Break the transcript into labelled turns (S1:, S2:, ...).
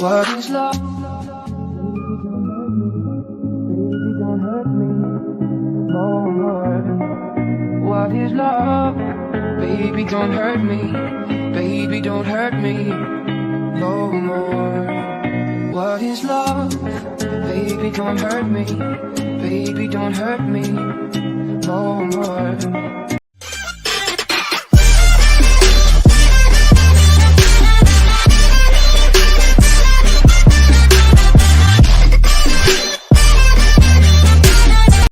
S1: What is love? Baby, don't hurt me no more. What is love? Baby, don't hurt me. Baby, don't hurt me no more. What is love? Baby, don't hurt me. Baby, don't hurt me no more.